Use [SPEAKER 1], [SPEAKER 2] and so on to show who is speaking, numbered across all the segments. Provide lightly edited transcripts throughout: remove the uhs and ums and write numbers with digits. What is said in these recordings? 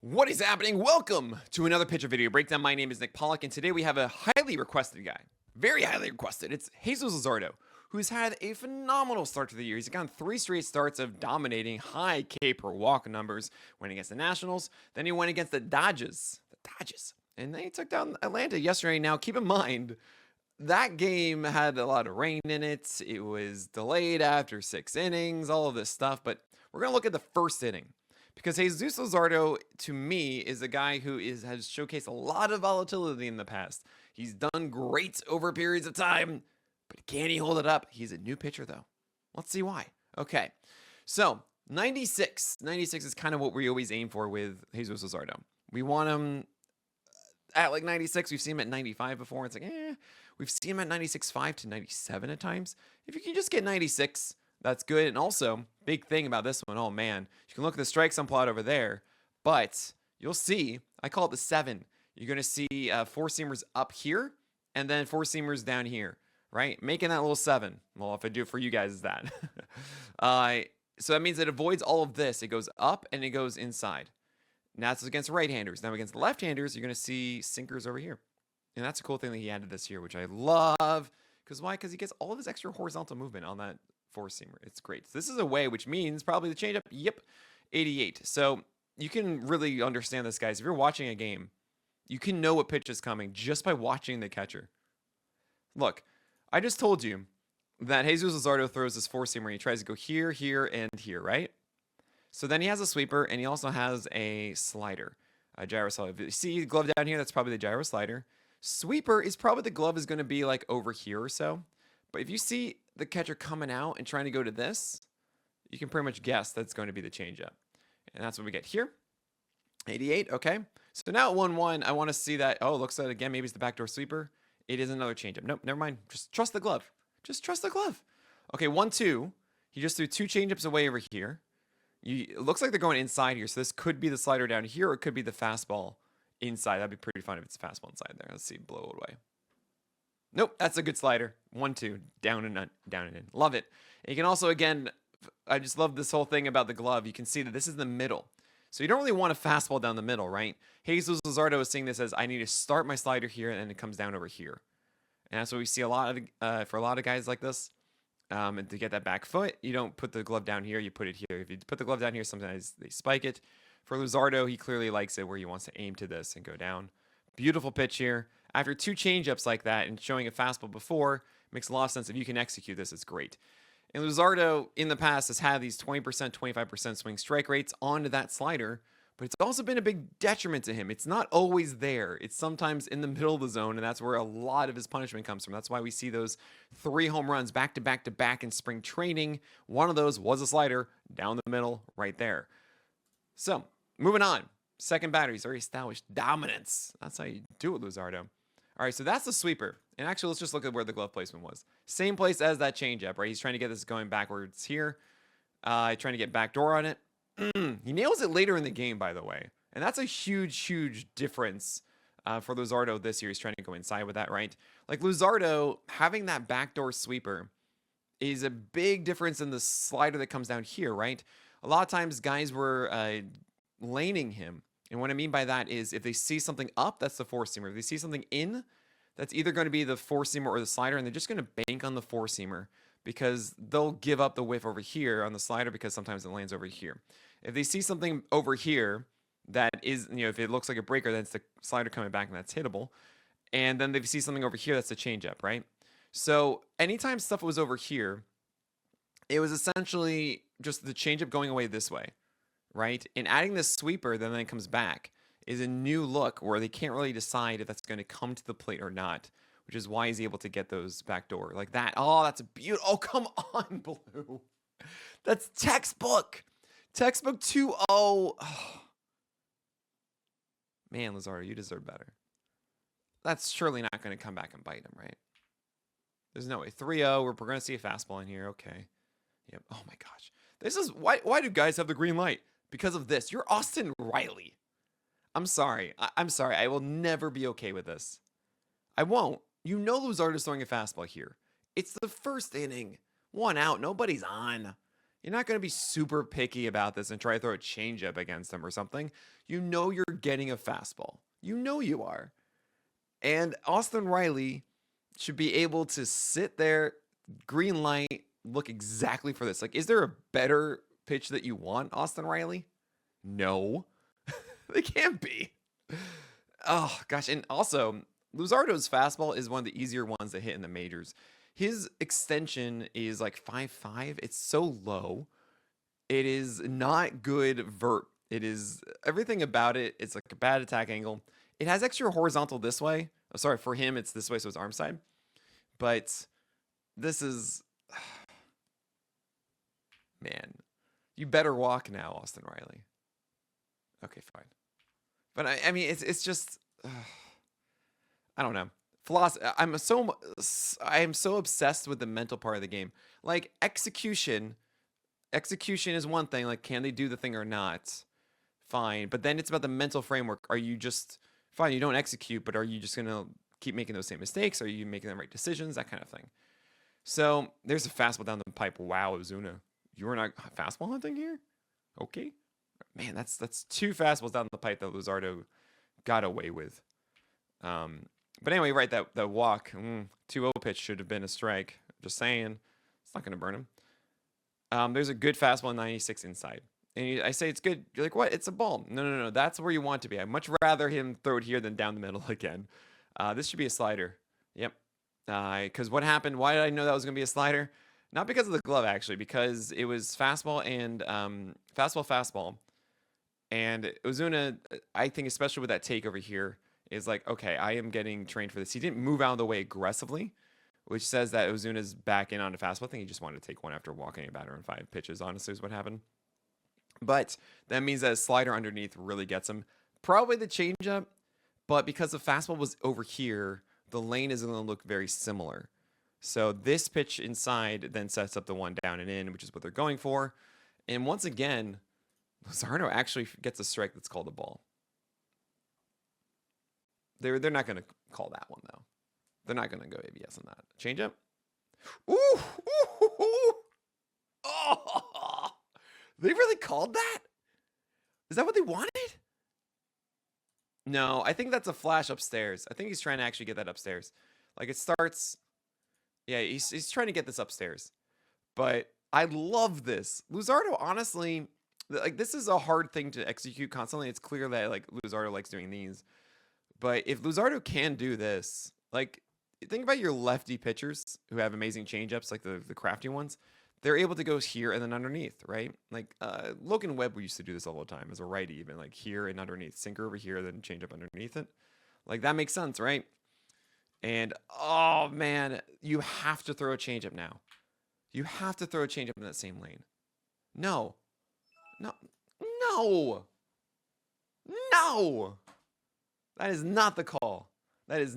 [SPEAKER 1] What is happening? Welcome to another pitcher video breakdown. My name is Nick Pollock, and today we have a highly requested guy. Very highly requested. It's Jesus Luzardo, who's had a phenomenal start to the year. He's gotten 3 straight starts of dominating high K per walk numbers, went against the Nationals, then he went against the Dodgers. And then he took down Atlanta yesterday. Now, keep in mind, that game had a lot of rain in it. It was delayed after 6 innings, all of this stuff. But we're going to look at the first inning. Because Jesus Luzardo, to me, is a guy who has showcased a lot of volatility in the past. He's done great over periods of time, but can he hold it up? He's a new pitcher, though. Let's see why. Okay, so 96. 96 is kind of what we always aim for with Jesus Luzardo. We want him at like 96. We've seen him at 95 before. It's like, we've seen him at 96.5 to 97 at times. If you can just get 96, that's good. And also, big thing about this one, oh man, you can look at the strike zone plot over there, but you'll see, I call it the 7. You're going to see 4-seamers up here and then 4-seamers down here, right? Making that little 7. Well, if I do it for you guys, is that. So that means it avoids all of this. It goes up and it goes inside. Now it's against right-handers. Now against left-handers, you're going to see sinkers over here. And that's a cool thing that he added this year, which I love. Because why? Because he gets all of his extra horizontal movement on that 4-seamer. It's great. So this is a way, which means probably the changeup. Yep, 88. So you can really understand this, guys. If you're watching a game, you can know what pitch is coming just by watching the catcher. Look, I just told you that Jesus Luzardo throws this 4-seamer. He tries to go here, here, and here, right? So then he has a sweeper, and he also has a slider, a gyro slider. If you see the glove down here, that's probably the gyro slider. Sweeper is probably the glove is going to be like over here or so. But if you see the catcher coming out and trying to go to this, you can pretty much guess that's going to be the changeup. And that's what we get here. 88, okay. So now at 1-1, I want to see that. Oh, looks like, again, maybe it's the backdoor sweeper. It is another changeup. Nope, never mind. Just trust the glove. Just trust the glove. Okay, 1-2. He just threw 2 changeups away over here. It looks like they're going inside here. So this could be the slider down here, or it could be the fastball inside. That'd be pretty fun if it's a fastball inside there. Let's see, blow it away. Nope, that's a good slider. 1-2, down and in. Love it. And you can also, again, I just love this whole thing about the glove. You can see that this is the middle. So you don't really want a fastball down the middle, right? Jesus Luzardo is seeing this as I need to start my slider here, and then it comes down over here. And that's what we see a lot of, for a lot of guys like this. And to get that back foot, you don't put the glove down here, you put it here. If you put the glove down here, sometimes they spike it. For Luzardo, he clearly likes it where he wants to aim to this and go down. Beautiful pitch here. After 2 changeups like that and showing a fastball before, makes a lot of sense. If you can execute this, it's great. And Luzardo, in the past, has had these 20%, 25% swing strike rates onto that slider, but it's also been a big detriment to him. It's not always there. It's sometimes in the middle of the zone, and that's where a lot of his punishment comes from. That's why we see those 3 home runs back to back to back in spring training. One of those was a slider down the middle right there. So, moving on. Second batter, he's already established dominance. That's how you do it, Luzardo. All right, so that's the sweeper. And actually, let's just look at where the glove placement was. Same place as that changeup, right? He's trying to get this going backwards here. Trying to get backdoor on it. He nails it later in the game, by the way. And that's a huge, huge difference for Luzardo this year. He's trying to go inside with that, right? Like Luzardo, having that backdoor sweeper is a big difference in the slider that comes down here, right? A lot of times, guys were laning him. And what I mean by that is if they see something up, that's the 4-seamer. If they see something in, that's either going to be the 4-seamer or the slider, and they're just going to bank on the 4-seamer because they'll give up the whiff over here on the slider because sometimes it lands over here. If they see something over here that is, if it looks like a breaker, then it's the slider coming back and that's hittable. And then they see something over here, that's a changeup, right? So anytime stuff was over here, it was essentially just the changeup going away this way. Right? And adding this sweeper, then it comes back, is a new look where they can't really decide if that's going to come to the plate or not, which is why he's able to get those backdoor like that. Oh, that's a beautiful. Oh, come on, Blue. That's textbook. Textbook 2-0. Oh. Man, Luzardo, you deserve better. That's surely not going to come back and bite him, right? There's no way. 3-0. We're going to see a fastball in here. Okay. Yep. Oh, my gosh. This is why do guys have the green light? Because of this. You're Austin Riley. I'm sorry. I'm sorry. I will never be okay with this. I won't. You know Luzardo's throwing a fastball here. It's the first inning. 1 out. Nobody's on. You're not going to be super picky about this and try to throw a changeup against them or something. You know you're getting a fastball. You know you are. And Austin Riley should be able to sit there, green light, look exactly for this. Like, is there a better pitch that you want, Austin Riley? No. They can't be. Oh, gosh. And also, Luzardo's fastball is one of the easier ones to hit in the majors. His extension is like 5.5. It's so low. It is not good vert. It is everything about it. It's like a bad attack angle. It has extra horizontal this way. Oh, sorry, for him, it's this way, so it's arm side. But this is... Man, you better walk now, Austin Riley. Okay, fine. But I mean, it's just... I don't know. I am so obsessed with the mental part of the game. Like, execution is one thing. Like, can they do the thing or not? Fine. But then it's about the mental framework. Are you just... Fine, you don't execute, but are you just going to keep making those same mistakes? Are you making the right decisions? That kind of thing. So, there's a fastball down the pipe. Wow, Ozuna. You were not fastball hunting here? Okay. Man, that's 2 fastballs down the pipe that Luzardo got away with. But anyway, right, that walk, 2-0 pitch should have been a strike. Just saying. It's not going to burn him. There's a good fastball 96 inside. And I say it's good. You're like, what? It's a ball. No. That's where you want to be. I'd much rather him throw it here than down the middle again. This should be a slider. Yep. Because what happened? Why did I know that was going to be a slider? Not because of the glove, actually. Because it was fastball and fastball. And Ozuna, I think especially with that take over here, is like, okay, I am getting trained for this. He didn't move out of the way aggressively, which says that Ozuna's back in on a fastball. I think he just wanted to take one after walking a batter in 5 pitches, honestly, is what happened. But that means that a slider underneath really gets him. Probably the changeup, but because the fastball was over here, the lane is going to look very similar. So this pitch inside then sets up the one down and in, which is what they're going for. And once again, Luzardo actually gets a strike that's called a ball. They're not going to call that one, though. They're not going to go ABS on that. Changeup. Ooh! Oh! They really called that? Is that what they wanted? No, I think that's a flash upstairs. I think he's trying to actually get that upstairs. Like, it starts... Yeah, he's trying to get this upstairs. But I love this. Luzardo, honestly... Like, this is a hard thing to execute constantly. It's clear that, like, Luzardo likes doing these. But if Luzardo can do this... Like, think about your lefty pitchers who have amazing changeups, like the crafty ones. They're able to go here and then underneath, right? Like, Logan Webb used to do this all the time as a righty, even like here and underneath. Sinker over here, then change up underneath it. Like, that makes sense, right? And, oh, man, you have to throw a changeup now. You have to throw a changeup in that same lane. No. That is not the call. That is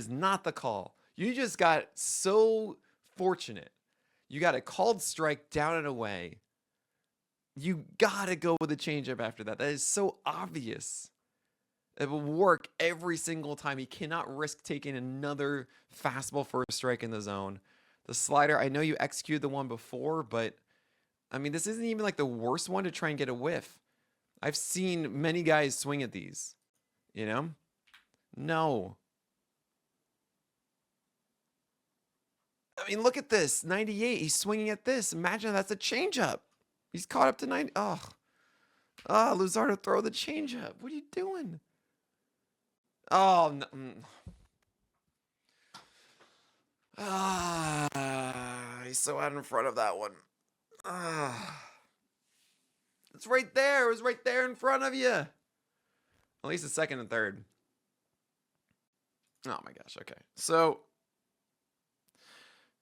[SPEAKER 1] not the call. You just got so fortunate. You got a called strike down and away. You got to go with a changeup after that. That is so obvious. It will work every single time. He cannot risk taking another fastball for a strike in the zone. The slider, I know you executed the one before, but I mean, this isn't even like the worst one to try and get a whiff. I've seen many guys swing at these, you know? No. I mean, look at this. 98. He's swinging at this. Imagine that's a changeup. He's caught up to 90. Oh, Luzardo, throw the changeup. What are you doing? Oh, no. He's so out in front of that one. It's right there. It was right there in front of you. At least the second and third. Oh my gosh. Okay. So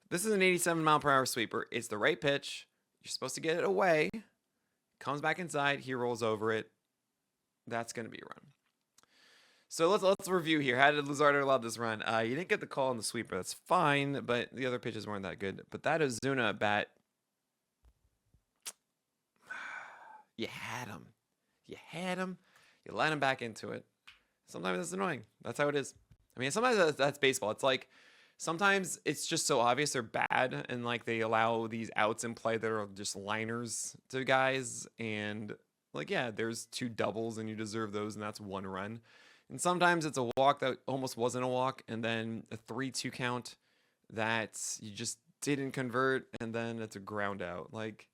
[SPEAKER 1] this is an 87-mile-per-hour sweeper. It's the right pitch. You're supposed to get it away. Comes back inside. He rolls over it. That's going to be a run. So let's review here. How did Luzardo allow this run? You didn't get the call on the sweeper. That's fine, but the other pitches weren't that good. But that Ozuna at bat, you had him. You had him. You let him back into it. Sometimes it's annoying. That's how it is. I mean, sometimes that's baseball. It's like Sometimes it's just so obvious they're bad, and like they allow these outs in play that are just liners to guys, and like yeah, there's two doubles and you deserve those, and that's one run. And sometimes it's a walk that almost wasn't a walk, and then a 3-2 count that you just didn't convert, and then it's a ground out. Like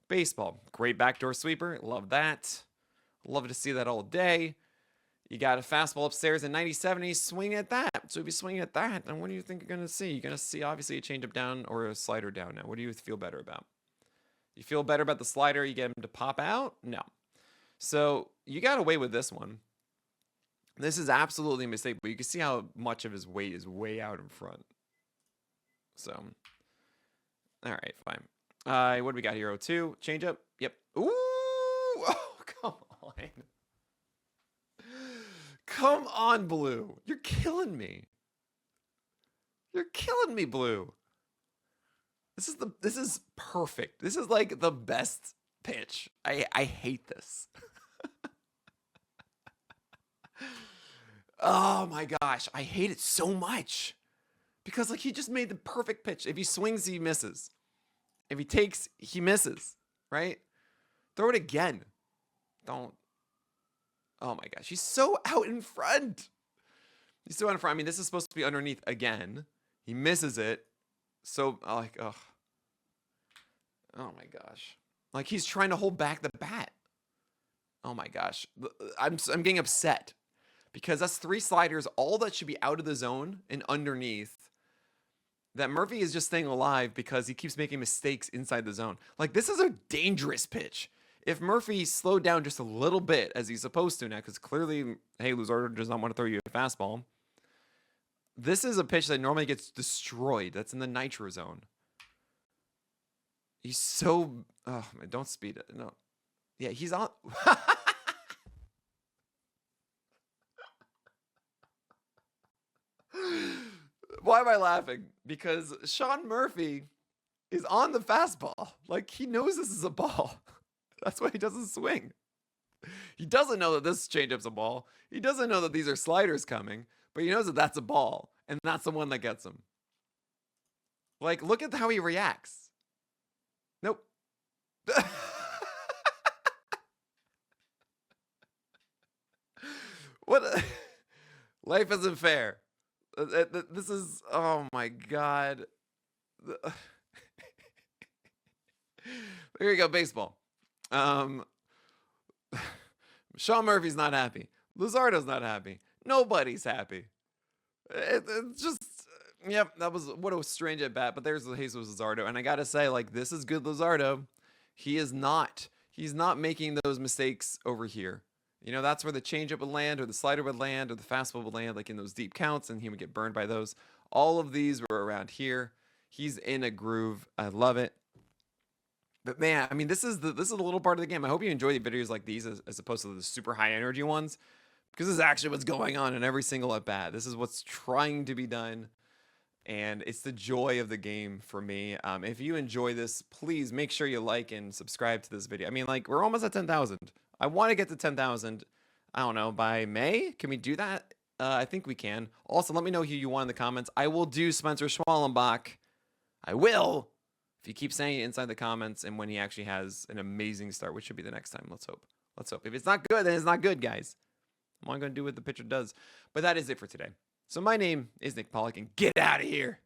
[SPEAKER 1] baseball, great backdoor sweeper, love that. Love to see that all day. You got a fastball upstairs in 90-70, swing at that. So if you swing at that, then what do you think you're going to see? You're going to see obviously a changeup down or a slider down now. What do you feel better about? You feel better about the slider, you get him to pop out? No. So you got away with this one. This is absolutely a mistake, but you can see how much of his weight is way out in front. So, all right, fine. What do we got here? 0-2, changeup. Yep. Ooh, oh, come on. Come on, Blue. You're killing me. You're killing me, Blue. This is perfect. This is like the best pitch. I hate this. Oh my gosh, I hate it so much. Because like he just made the perfect pitch. If he swings, he misses. If he takes, he misses, right? Throw it again. Don't. Oh my gosh, he's so out in front. He's so out in front. I mean, this is supposed to be underneath again. He misses it. So, like, ugh. Oh my gosh. Like, he's trying to hold back the bat. Oh my gosh. I'm getting upset. Because that's 3 sliders, all that should be out of the zone and underneath. That Murphy is just staying alive because he keeps making mistakes inside the zone. Like, this is a dangerous pitch. If Murphy slowed down just a little bit, as he's supposed to now, because clearly, hey, Luzardo does not want to throw you a fastball. This is a pitch that normally gets destroyed. That's in the nitro zone. He's so... Oh, man, don't speed it. No. Yeah, he's on... Why am I laughing? Because Sean Murphy is on the fastball. Like, he knows this is a ball. That's why he doesn't swing. He doesn't know that this changeup's a ball. He doesn't know that these are sliders coming, but he knows that that's a ball, and that's the one that gets him. Like, look at how he reacts. Nope. What? Life isn't fair. This is, oh my God. Here you go, baseball. Sean Murphy's not happy. Luzardo's not happy. Nobody's happy. It's just, yep, that was, what a strange at bat. But there's Jesus Luzardo. And I got to say, like, this is good Luzardo. He's not making those mistakes over here. You know, that's where the changeup would land, or the slider would land, or the fastball would land, like in those deep counts, and he would get burned by those. All of these were around here. He's in a groove. I love it. But man, I mean, this is a little part of the game. I hope you enjoy the videos like these as opposed to the super high energy ones, because this is actually what's going on in every single at bat. This is what's trying to be done, and it's the joy of the game for me. If you enjoy this, please make sure you like and subscribe to this video. I mean, like, we're almost at 10,000. I want to get to 10,000. I don't know, by May. Can we do that? I think we can. Also, let me know who you want in the comments. I will do Spencer Schwallenbach. I will. If you keep saying it inside the comments, and when he actually has an amazing start, which should be the next time. Let's hope. Let's hope. If it's not good, then it's not good, guys. I'm only going to do what the pitcher does. But that is it for today. So my name is Nick Pollock, and get out of here.